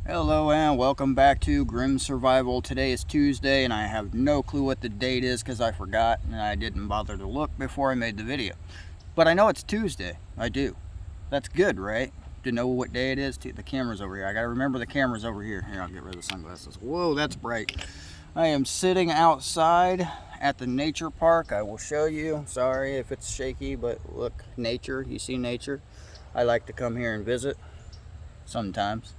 Hello and welcome back to Grim Survival. Today is Tuesday and I have no clue what the date is because I forgot and I didn't bother to look before I made the video. But I know it's Tuesday. I do. That's good, right? To know what day it is. The camera's over here. I gotta remember the camera's over here. Here, I'll get rid of the sunglasses. Whoa, that's bright. I am sitting outside at the nature park. I will show you. Sorry if it's shaky, but look, nature. You see nature? I like to come here and visit sometimes.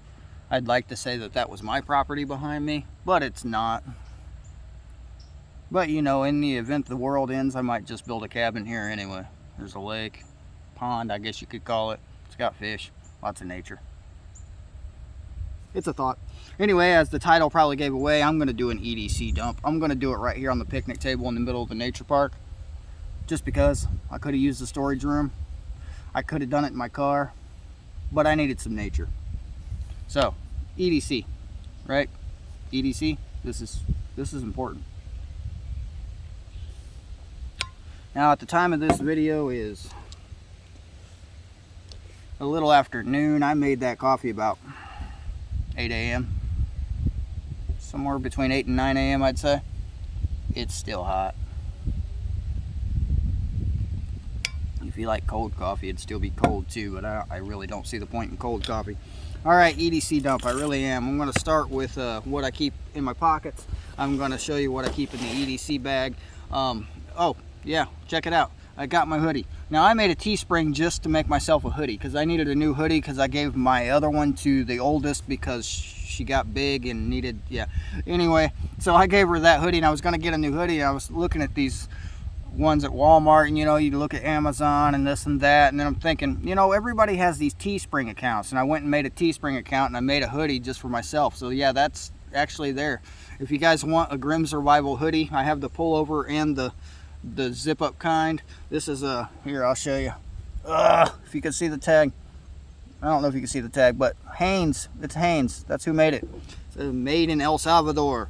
I'd like to say that that was my property behind me, but it's not. But you know, in the event the world ends, I might just build a cabin here anyway. There's a lake, pond, I guess you could call it. It's got fish, lots of nature. It's a thought. Anyway, as the title probably gave away, I'm going to do an EDC dump. I'm going to do it right here on the picnic table in the middle of the nature park. Just because I could have used the storage room. I could have done it in my car, but I needed some nature. So, EDC, right? EDC, this is important. Now, at the time of this video is a little after noon. I made that coffee about 8 a.m. Somewhere between 8 and 9 a.m. I'd say. It's still hot. If you like cold coffee, it'd still be cold too, but I really don't see the point in cold coffee. Alright, EDC dump, I really am. I'm going to start with what I keep in my pockets. I'm going to show you what I keep in the EDC bag. Oh, yeah, check it out. I got my hoodie. Now, I made a Teespring just to make myself a hoodie because I needed a new hoodie because I gave my other one to the oldest because she got big and needed, yeah. Anyway, so I gave her that hoodie and I was going to get a new hoodie. I was looking at these ones at Walmart, and you know, you look at Amazon and this and that, and then I'm thinking, you know, everybody has these Teespring accounts, and I went and made a Teespring account and I made a hoodie just for myself. So yeah, that's actually there. If you guys want a Grim Survival hoodie, I have the pullover and the zip up kind. This is a, here, I'll show you. If you can see the tag. I don't know if you can see the tag, but Hanes, it's Hanes. That's who made it. It's made in El Salvador.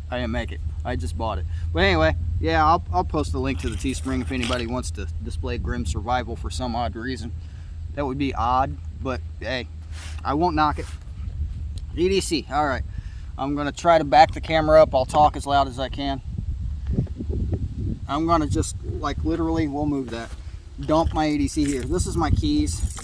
I didn't make it. I just bought it. But anyway, yeah, I'll post a link to the Teespring if anybody wants to display Grim Survival for some odd reason. That would be odd, but hey, I won't knock it. EDC, all right. I'm going to try to back the camera up. I'll talk as loud as I can. I'm going to just, like, literally, we'll move that. Dump my EDC here. This is my keys.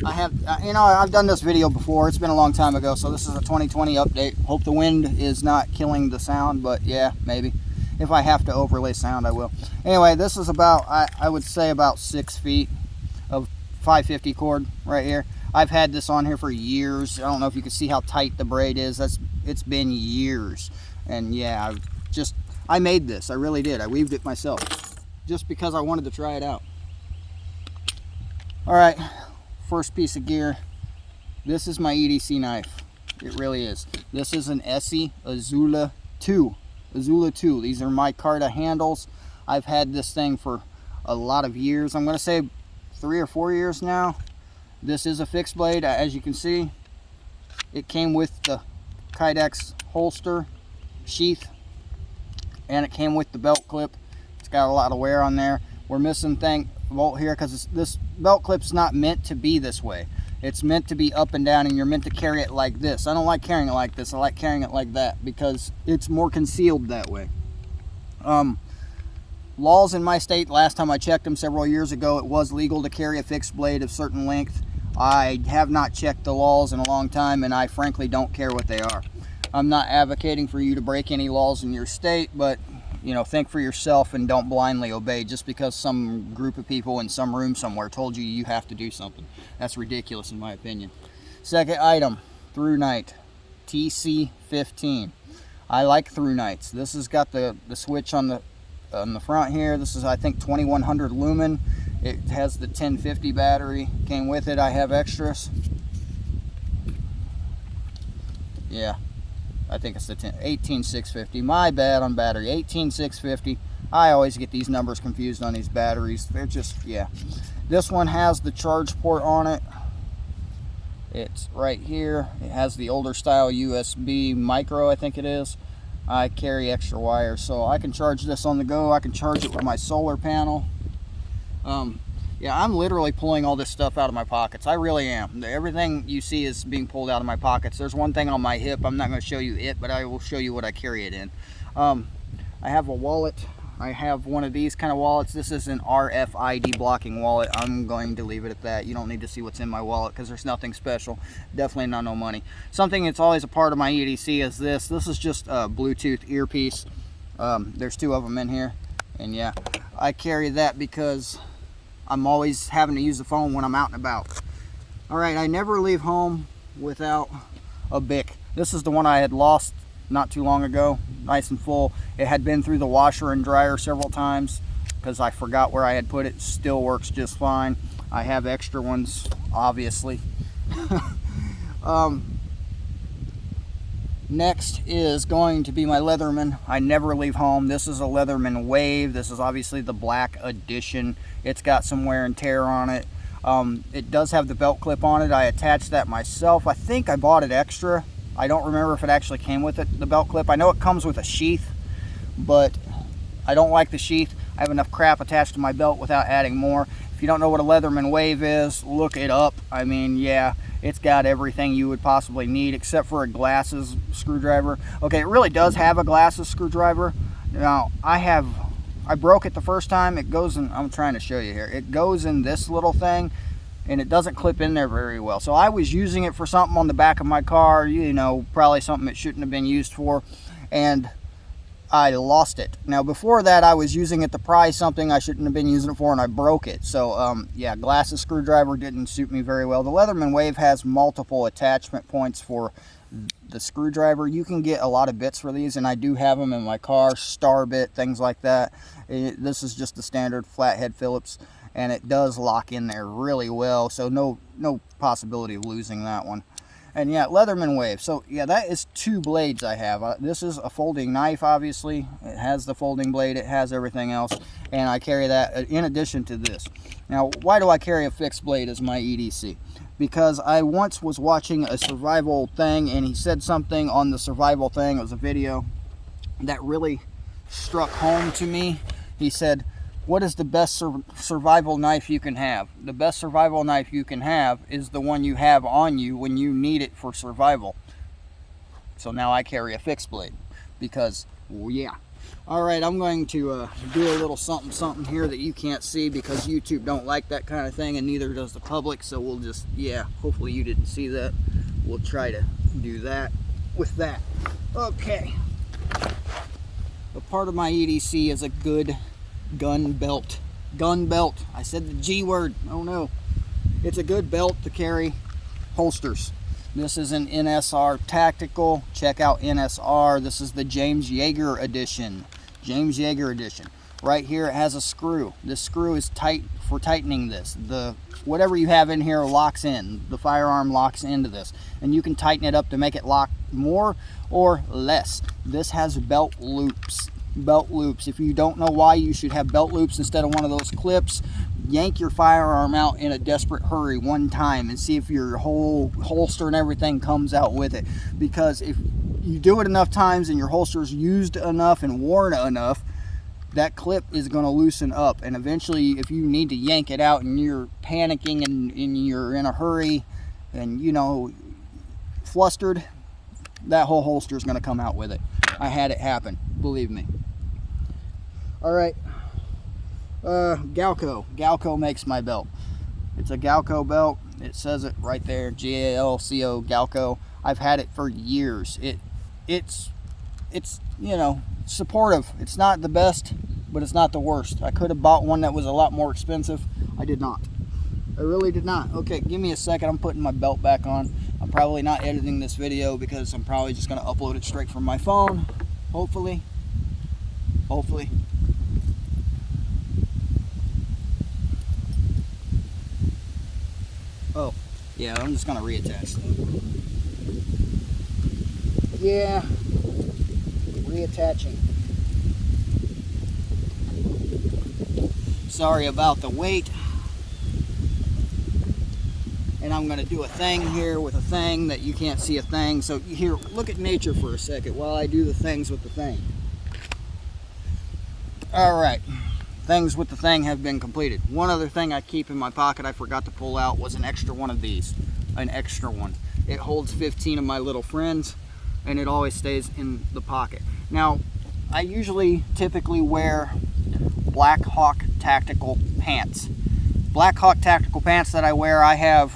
I have, you know, I've done this video before. It's been a long time ago, so this is a 2020 update. Hope the wind is not killing the sound, but yeah, maybe. If I have to overlay sound, I will. Anyway, this is about, I would say about 6 feet of 550 cord right here. I've had this on here for years. I don't know if you can see how tight the braid is. It's been years. And yeah, I made this. I really did. I weaved it myself just because I wanted to try it out. All right. First piece of gear, this is my EDC knife. It really is. This is an Essie Azula 2. Azula 2. These are micarta handles. I've had this thing for a lot of years. I'm going to say 3 or 4 years now. This is a fixed blade. As you can see, it came with the Kydex holster sheath, and it came with the belt clip. It's got a lot of wear on there. We're missing bolt here because this belt clip's not meant to be this way. It's meant to be up and down, and you're meant to carry it like this. I don't like carrying it like this. I like carrying it like that because it's more concealed that way. Laws in my state, last time I checked them several years ago, it was legal to carry a fixed blade of certain length. I have not checked the laws in a long time, and I frankly don't care what they are. I'm not advocating for you to break any laws in your state, but you know, think for yourself and don't blindly obey just because some group of people in some room somewhere told you you have to do something. That's ridiculous in my opinion. Second item, through night, TC15. I like through nights. This has got the switch on the front here. This is, I think, 2100 lumen. It has the 1050 battery. Came with it. I have extras. Yeah. I think it's the 18650. My bad on battery. 18650. I always get these numbers confused on these batteries. They're just, yeah. This one has the charge port on it. It's right here. It has the older style USB micro, I think it is. I carry extra wires, so I can charge this on the go. I can charge it with my solar panel. Yeah, I'm literally pulling all this stuff out of my pockets. I really am. Everything you see is being pulled out of my pockets. There's one thing on my hip. I'm not going to show you it, but I will show you what I carry it in. I have a wallet. I have one of these kind of wallets. This is an RFID blocking wallet. I'm going to leave it at that. You don't need to see what's in my wallet because there's nothing special. Definitely not no money. Something that's always a part of my EDC is this. This is just a Bluetooth earpiece. There's 2 of them in here. And yeah, I carry that because I'm always having to use the phone when I'm out and about. All right, I never leave home without a Bic. This is the one I had lost not too long ago, nice and full. It had been through the washer and dryer several times because I forgot where I had put it. Still works just fine. I have extra ones, obviously. Next is going to be my Leatherman. I never leave home. This is a Leatherman Wave. This is obviously the black edition. It's got some wear and tear on it. It does have the belt clip on it. I attached that myself. I think I bought it extra. I don't remember if it actually came with it, the belt clip. I know it comes with a sheath, but I don't like the sheath. I have enough crap attached to my belt without adding more. If you don't know what a Leatherman Wave is, look it up. I mean, yeah, it's got everything you would possibly need except for a glasses screwdriver. Okay, it really does have a glasses screwdriver. Now, I broke it the first time. It goes in, I'm trying to show you here. It goes in this little thing, and it doesn't clip in there very well. So I was using it for something on the back of my car, you know, probably something it shouldn't have been used for, and I lost it. Now before that I was using it to pry something I shouldn't have been using it for, and I broke it. So yeah, glasses screwdriver didn't suit me very well. The Leatherman Wave has multiple attachment points for the screwdriver. You can get a lot of bits for these, and I do have them in my car, star bit, things like that. This is just the standard flathead Phillips, and it does lock in there really well, so no possibility of losing that one. And yeah, Leatherman Wave. So yeah, that is 2 blades I have. This is a folding knife, obviously. It has the folding blade, it has everything else, and I carry that in addition to this. Now, why do I carry a fixed blade as my EDC? Because I once was watching a survival thing, and he said something on the survival thing. It was a video that really struck home to me. He said, what is the best survival knife you can have? The best survival knife you can have is the one you have on you when you need it for survival. So now I carry a fixed blade because, well, yeah. All right, I'm going to do a little something here that you can't see because YouTube don't like that kind of thing, and neither does the public. So we'll just, yeah, hopefully you didn't see that. We'll try to do that with that. Okay. A part of my EDC is a good gun belt. Gun belt. I said the G word. Oh no. It's a good belt to carry holsters. This is an NSR Tactical. Check out NSR. This is the James Yeager edition. James Yeager edition. Right here it has a screw. This screw is tight for tightening this. Whatever you have in here locks in. The firearm locks into this. And you can tighten it up to make it lock more or less. This has belt loops. Belt loops. If you don't know why you should have belt loops instead of one of those clips, yank your firearm out in a desperate hurry one time and see if your whole holster and everything comes out with it. Because if you do it enough times and your holster's used enough and worn enough, that clip is going to loosen up, and eventually if you need to yank it out and you're panicking and you're in a hurry and, you know, flustered, that whole holster is going to come out with it. I had it happen, believe me. All right, Galco. Galco makes my belt. It's a Galco belt. It says it right there, G-A-L-C-O, Galco. I've had it for years. It's you know, supportive. It's not the best, but it's not the worst. I could have bought one that was a lot more expensive. I did not. I really did not. Okay, give me a second. I'm putting my belt back on. I'm probably not editing this video because I'm probably just going to upload it straight from my phone. Hopefully. Hopefully. Oh, yeah, I'm just going to reattach stuff. Yeah, reattaching. Sorry about the wait. And I'm going to do a thing here with a thing that you can't see a thing. So here, look at nature for a second while I do the things with the thing. All right, things with the thing have been completed. One other thing I keep in my pocket I forgot to pull out was an extra one of these. An extra one. It holds 15 of my little friends, and it always stays in the pocket. Now, I usually typically wear Black Hawk tactical pants. Black Hawk tactical pants that I wear, I have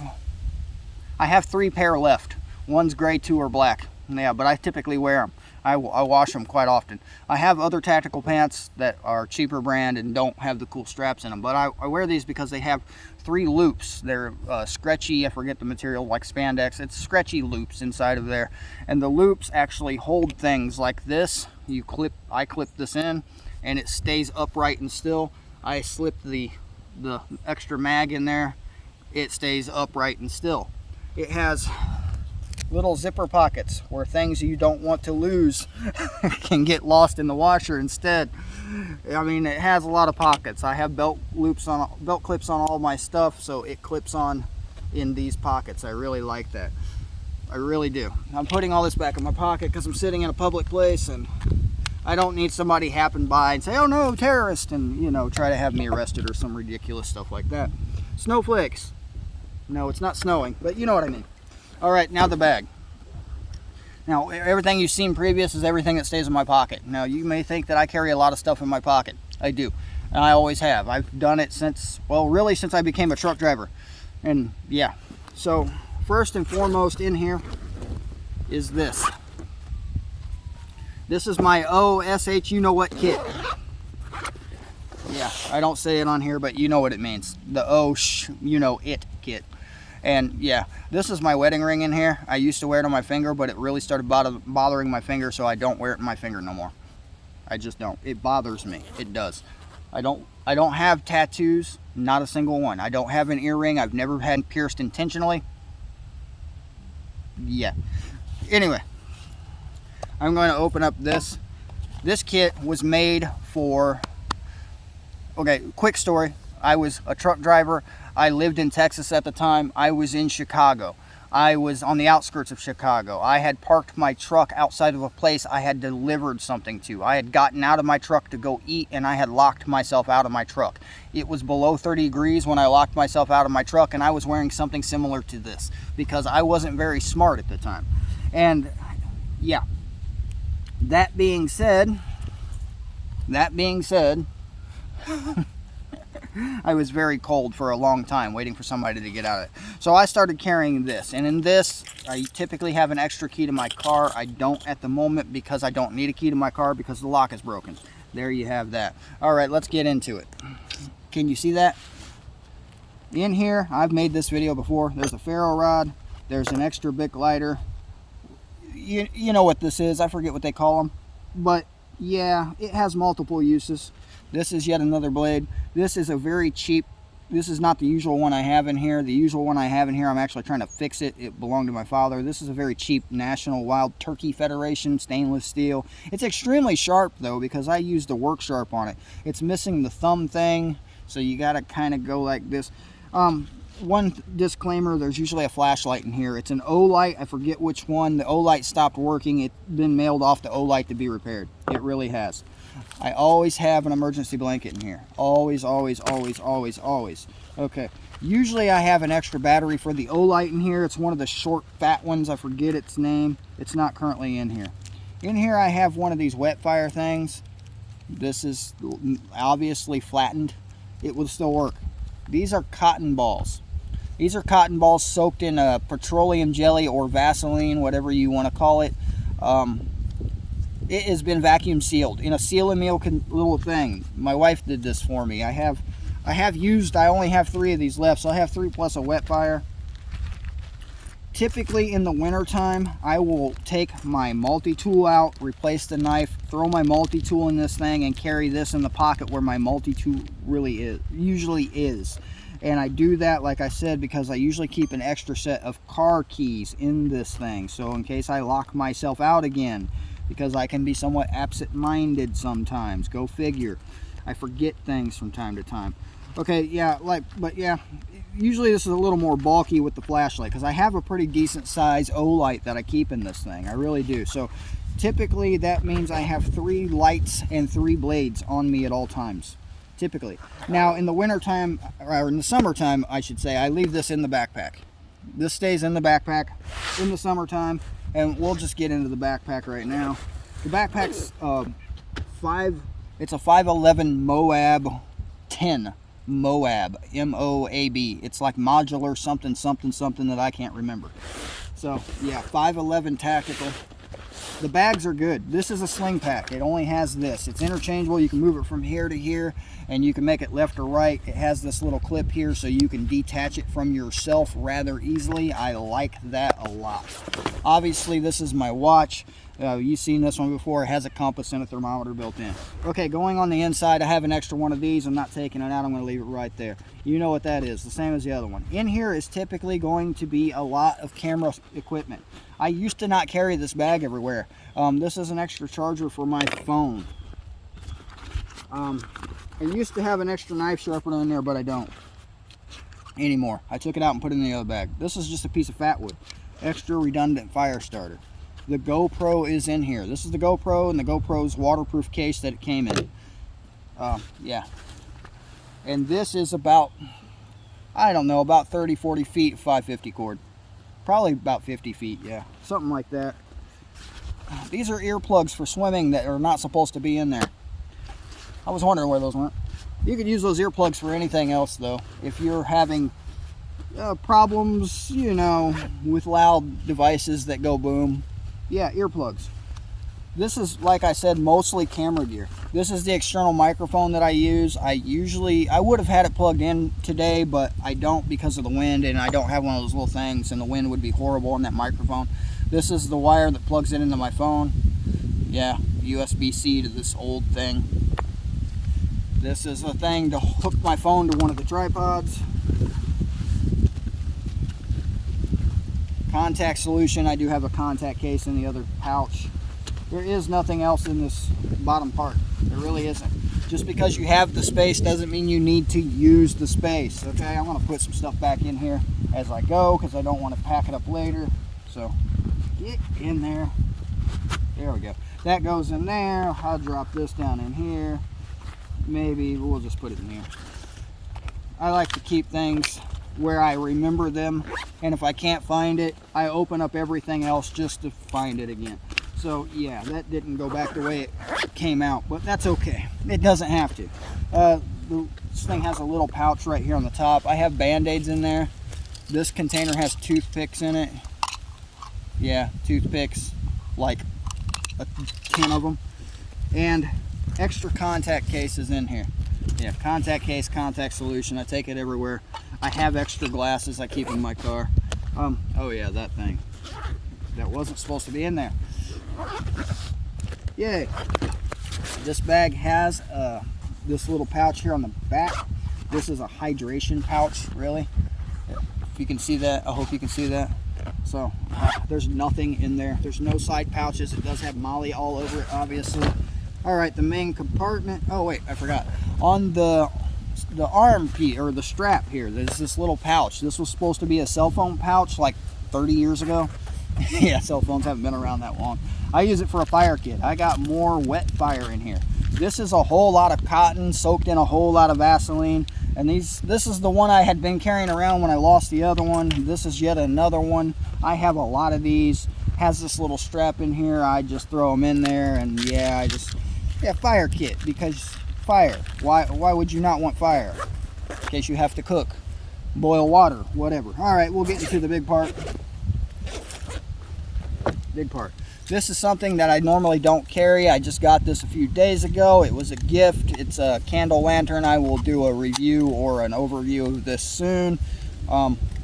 3 pair left. One's gray, 2 are black. Yeah, but I typically wear them. I wash them quite often. I have other tactical pants that are cheaper brand and don't have the cool straps in them, but I wear these because they have 3 loops. They're stretchy, I forget the material, like spandex. It's stretchy loops inside of there, and the loops actually hold things like this. I clip this in, and it stays upright and still. I slip the extra mag in there. It stays upright and still. It has little zipper pockets where things you don't want to lose can get lost in the washer instead. I mean, it has a lot of pockets. I have belt clips on all my stuff, so it clips on in these pockets. I really like that. I really do. I'm putting all this back in my pocket because I'm sitting in a public place, and I don't need somebody happen by and say, "Oh no, terrorist," and try to have me arrested or some ridiculous stuff like that. Snowflakes. No, it's not snowing, but you know what I mean. All right, now the bag. Now, everything you've seen previous is everything that stays in my pocket. Now, you may think that I carry a lot of stuff in my pocket. I do, and I always have. I've done it since I became a truck driver. And yeah, so first and foremost in here is this. This is my OSH you know what kit. Yeah, I don't say it on here, but you know what it means. The you know it kit. And yeah, this is my wedding ring in here. I used to wear it on my finger, but it really started bothering my finger, so I don't wear it in my finger no more. I just don't. It bothers me. It does. I don't have tattoos, not a single one. I don't have an earring. I've never had pierced intentionally. Yeah. Anyway, I'm going to open up this. This kit was made for... Okay, quick story. I was a truck driver. I lived in Texas at the time. I was in Chicago. I was on the outskirts of Chicago. I had parked my truck outside of a place I had delivered something to. I had gotten out of my truck to go eat, and I had locked myself out of my truck. It was below 30 degrees when I locked myself out of my truck, and I was wearing something similar to this because I wasn't very smart at the time. And yeah, that being said, I was very cold for a long time waiting for somebody to get out of it. So I started carrying this, and in this I typically have an extra key to my car. I don't at the moment because I don't need a key to my car because the lock is broken. There you have that. Alright, let's get into it. Can you see that? In here, I've made this video before. There's a ferro rod. There's an extra Bic lighter. You know what this is. I forget what they call them. But yeah, it has multiple uses. This is yet another blade. This is a very cheap, this is not the usual one I have in here. The usual one I have in here, I'm actually trying to fix it. It belonged to my father. This is a very cheap National Wild Turkey Federation stainless steel. It's extremely sharp though because I used the work sharp on it. It's missing the thumb thing, so you gotta kind of go like this. One disclaimer, there's usually a flashlight in here. It's an O-light, I forget which one. The O-light stopped working. It's been mailed off to O-light to be repaired. It really has. I always have an emergency blanket in here. Always, always, always, always, always. Okay. Usually I have an extra battery for the O-light in here. It's one of the short, fat ones. I forget its name. It's not currently in here. In here I have one of these wet fire things. This is obviously flattened. It will still work. These are cotton balls. These are cotton balls soaked in petroleum jelly or Vaseline, whatever you want to call it. It has been vacuum sealed in a seal-and-meal little thing. My wife did this for me. I only have 3 of these left, so I have 3 plus a wet fire. Typically in the winter time, I will take my multi-tool out, replace the knife, throw my multi-tool in this thing, and carry this in the pocket where my multi-tool usually is. And I do that, like I said, because I usually keep an extra set of car keys in this thing. So in case I lock myself out again, because I can be somewhat absent-minded sometimes. Go figure. I forget things from time to time. Okay, yeah, but yeah, usually this is a little more bulky with the flashlight because I have a pretty decent size O-light that I keep in this thing. I really do. So typically that means I have 3 lights and 3 blades on me at all times. typically. Now in the wintertime, or in the summertime I should say, I leave this in the backpack. This stays in the backpack in the summertime, and we'll just get into the backpack right now. The backpack's it's a 511 Moab 10. Moab, M-O-A-B. It's like modular something that I can't remember. So yeah, 511 tactical. The bags are good. This is a sling pack. It only has this. It's interchangeable. You can move it from here to here, and you can make it left or right. It has this little clip here so you can detach it from yourself rather easily. I like that a lot. Obviously, this is my watch. You've seen this one before. It has a compass and a thermometer built in. Okay, going on the inside, I have an extra one of these. I'm not taking it out. I'm going to leave it right there. You know what that is, the same as the other one. In here is typically going to be a lot of camera equipment. I used to not carry this bag everywhere. This is an extra charger for my phone. I used to have an extra knife sharpener in there, but I don't anymore. I took it out and put it in the other bag. This is just a piece of fat wood. Extra redundant fire starter. The GoPro is in here. This is the GoPro and the GoPro's waterproof case that it came in. Yeah. And this is about, I don't know, about 30-40 feet of 550 cord. Probably about 50 feet, yeah. Something like that. These are earplugs for swimming that are not supposed to be in there. I was wondering where those went. You could use those earplugs for anything else, though. If you're having problems, you know, with loud devices that go boom. Yeah, earplugs. This is, like I said, mostly camera gear. This is the external microphone that I use. I would have had it plugged in today, but I don't because of the wind, and I don't have one of those little things, and the wind would be horrible on that microphone. This is the wire that plugs it into my phone. Yeah, USB-C to this old thing. This is a thing to hook my phone to one of the tripods. Contact solution. I do have a contact case in the other pouch. There is nothing else in this bottom part. There really isn't. Just because you have the space doesn't mean you need to use the space. Okay, I'm going to put some stuff back in here as I go because I don't want to pack it up later. So get in there. There we go. That goes in there. I'll drop this down in here. Maybe we'll just put it in here. I like to keep things where I remember them, and if I can't find it, I open up everything else just to find it again. So yeah, that didn't go back the way it came out, but that's okay. It doesn't have to. This thing has a little pouch right here on the top. I have Band-Aids in there. This container has toothpicks in it. Yeah, toothpicks, like a 10 of them. And extra contact cases in here. Yeah, contact case, contact solution. I take it everywhere. I have extra glasses I keep in my car. Oh yeah, that thing. That wasn't supposed to be in there. Yay. This bag has this little pouch here on the back. This is a hydration pouch, really. If you can see that, I hope you can see that. So there's nothing in there. There's no side pouches. It does have Molly all over it, obviously. All right, the main compartment. Oh wait, I forgot. On the arm piece, or the strap here, there's this little pouch. This was supposed to be a cell phone pouch like 30 years ago. Yeah, cell phones haven't been around that long. I use it for a fire kit. I got more wet fire in here. This is a whole lot of cotton soaked in a whole lot of Vaseline. And this is the one I had been carrying around when I lost the other one. This is yet another one. I have a lot of these. Has this little strap in here. I just throw them in there, and yeah, fire kit, because fire. Why would you not want fire? In case you have to cook, boil water, whatever. All right, we'll get into the big part. Big part. This is something that I normally don't carry. I just got this a few days ago. It was a gift. It's a candle lantern. I will do a review or an overview of this soon.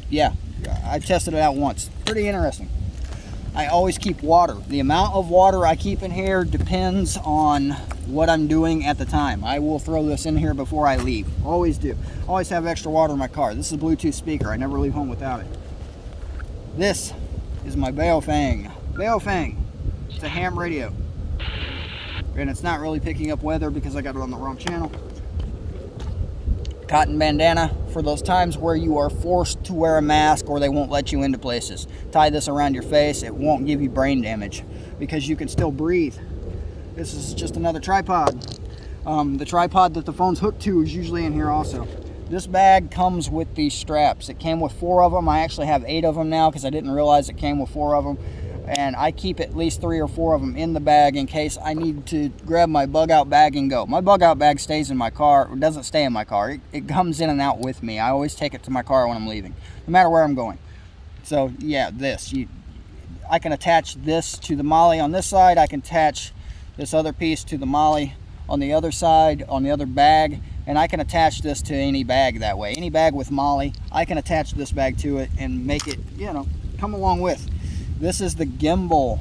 Yeah, I tested it out once. Pretty interesting. I always keep water. The amount of water I keep in here depends on what I'm doing at the time. I will throw this in here before I leave. Always do. Always have extra water in my car. This is a Bluetooth speaker. I never leave home without it. This is my Baofeng. Baofeng. It's a ham radio. And it's not really picking up weather because I got it on the wrong channel. Cotton bandana for those times where you are forced to wear a mask or they won't let you into places. Tie this around your face. It won't give you brain damage because you can still breathe. This is just another tripod. The tripod that the phone's hooked to is usually in here also. This bag comes with these straps. It came with 4 of them. I actually have 8 of them now because I didn't realize it came with 4 of them. And I keep at least 3 or 4 of them in the bag in case I need to grab my bug out bag and go. My bug out bag stays in my car. It doesn't stay in my car. It comes in and out with me. I always take it to my car when I'm leaving, no matter where I'm going. So yeah, I can attach this to the MOLLE on this side. I can attach this other piece to the MOLLE on the other side, on the other bag, and I can attach this to any bag that way. Any bag with MOLLE, I can attach this bag to it and make it, come along with. This is the gimbal.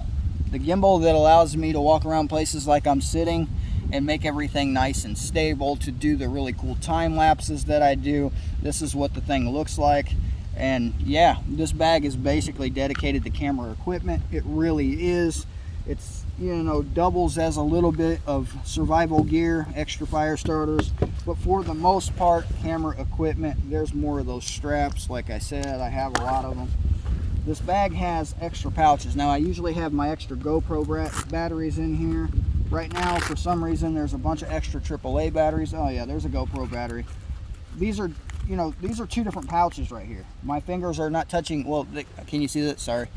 The gimbal that allows me to walk around places like I'm sitting and make everything nice and stable to do the really cool time lapses that I do. This is what the thing looks like. And yeah, this bag is basically dedicated to camera equipment. It really is. It's, doubles as a little bit of survival gear, extra fire starters, but for the most part, camera equipment. There's more of those straps. Like I said, I have a lot of them. This bag has extra pouches. Now, I usually have my extra GoPro batteries in here. Right now, for some reason, there's a bunch of extra AAA batteries. Oh yeah, there's a GoPro battery. These are, these are 2 different pouches right here. My fingers are not touching, well, can you see that? Sorry.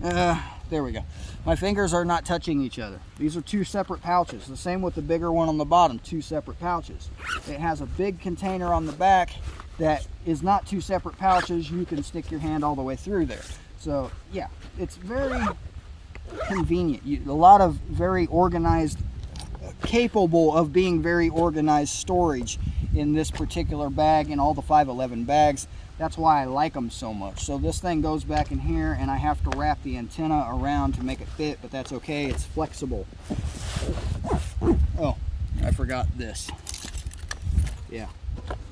There we go. My fingers are not touching each other. These are 2 separate pouches. The same with the bigger one on the bottom, 2 separate pouches. It has a big container on the back that is not 2 separate pouches. You can stick your hand all the way through there. So yeah, it's very convenient. A lot of very organized, capable of being very organized storage in this particular bag and all the 511 bags. That's why I like them so much. So this thing goes back in here and I have to wrap the antenna around to make it fit, but that's okay, it's flexible. Oh, I forgot this. Yeah,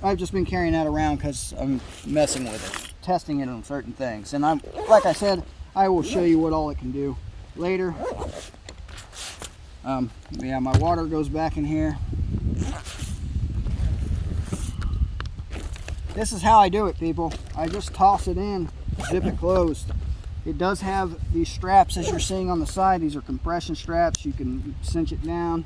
I've just been carrying that around because I'm messing with it, testing it on certain things. And like I said, I will show you what all it can do later. Yeah, my water goes back in here. This is how I do it, people. I just toss it in, zip it closed. It does have these straps, as you're seeing on the side. These are compression straps. You can cinch it down.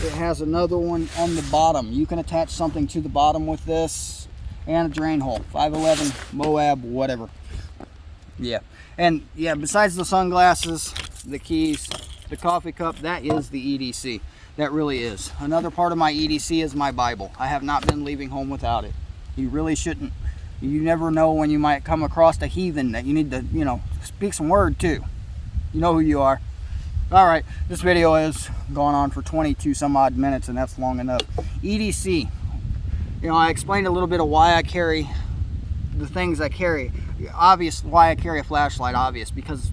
It has another one on the bottom. You can attach something to the bottom with this, and a drain hole. 511, Moab, whatever. Yeah. And yeah, besides the sunglasses, the keys, the coffee cup, that is the EDC. That really is. Another part of my EDC is my Bible. I have not been leaving home without it. You really shouldn't. You never know when you might come across a heathen that you need to, speak some word to. You know who you are. All right, this video is going on for 22 some odd minutes, and that's long enough. EDC. I explained a little bit of why I carry the things I carry. Obvious why I carry a flashlight, obvious, because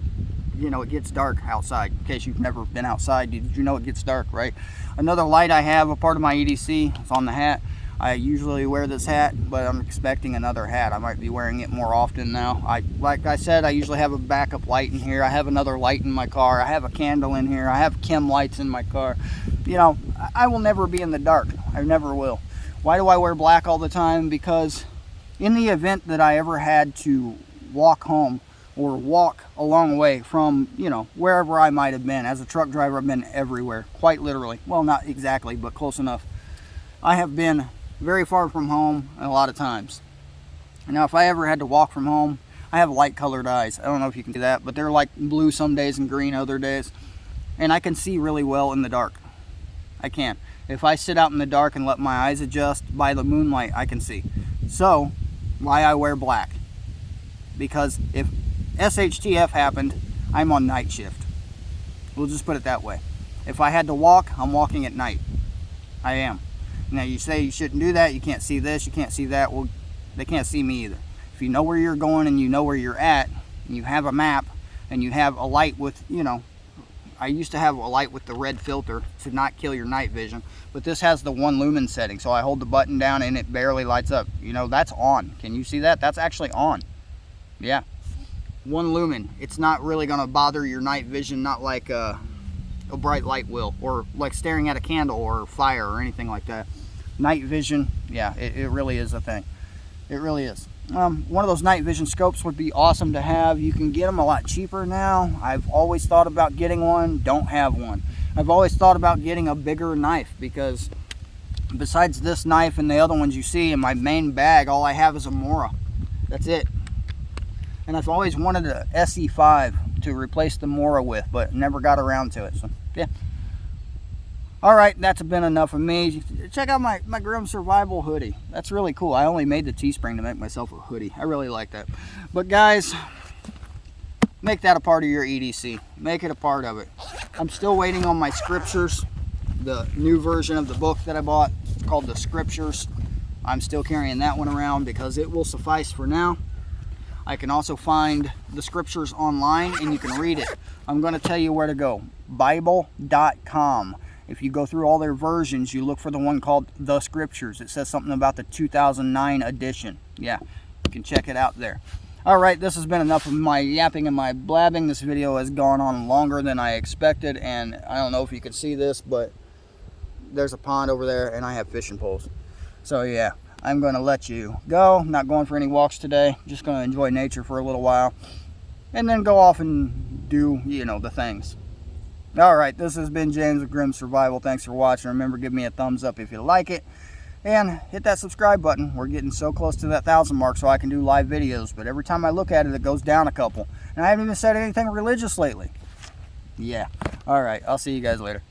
it gets dark outside. In case you've never been outside, did you know it gets dark, right? Another light I have, a part of my EDC, it's on the hat. I usually wear this hat, but I'm expecting another hat. I might be wearing it more often now. Like I said, I usually have a backup light in here. I have another light in my car. I have a candle in here. I have chem lights in my car. I will never be in the dark. I never will. Why do I wear black all the time? Because in the event that I ever had to walk home or walk a long way from, wherever I might have been. As a truck driver, I've been everywhere, quite literally. Well, not exactly, but close enough. I have been very far from home a lot of times. Now, if I ever had to walk from home, I have light colored eyes. I don't know if you can do that, but they're like blue some days and green other days. And I can see really well in the dark. I can. If I sit out in the dark and let my eyes adjust by the moonlight, I can see. So, why I wear black? Because if SHTF happened, I'm on night shift. We'll just put it that way. If I had to walk, I'm walking at night. I am. Now, you say you shouldn't do that, you can't see this, you can't see that. Well, they can't see me either. If you know where you're going and you know where you're at, and you have a map, and you have a light with, I used to have a light with the red filter to not kill your night vision, but this has the 1 lumen setting, so I hold the button down and it barely lights up. That's on. Can you see that? That's actually on. Yeah. 1 lumen. It's not really going to bother your night vision, not like a bright light will, or like staring at a candle or fire or anything like that. Night vision, yeah, it really is a thing. It really is. One of those night vision scopes would be awesome to have. You can get them a lot cheaper now. I've always thought about getting one, don't have one. I've always thought about getting a bigger knife because Besides this knife and the other ones you see in my main bag, all I have is a Mora. That's it. And I've always wanted a SE5 to replace the Mora with, but never got around to it. So yeah. All right, that's been enough of me. Check out my Grim Survival hoodie. That's really cool. I only made the Teespring to make myself a hoodie. I really like that. But guys, make that a part of your EDC. Make it a part of it. I'm still waiting on my scriptures, the new version of the book that I bought. It's called The Scriptures. I'm still carrying that one around because it will suffice for now. I can also find the scriptures online and you can read it. I'm going to tell you where to go. Bible.com. If you go through all their versions, you look for the one called The Scriptures. It says something about the 2009 edition. Yeah, you can check it out there. All right, this has been enough of my yapping and my blabbing. This video has gone on longer than I expected, and I don't know if you can see this, but there's a pond over there, and I have fishing poles. So yeah, I'm going to let you go. Not going for any walks today. Just going to enjoy nature for a little while, and then go off and do, you know, the things. All right, this has been James with Grim Survival. Thanks for watching. Remember, give me a thumbs up if you like it. And hit that subscribe button. We're getting so close to that 1,000 mark so I can do live videos. But every time I look at it, it goes down a couple. And I haven't even said anything religious lately. Yeah. All right, I'll see you guys later.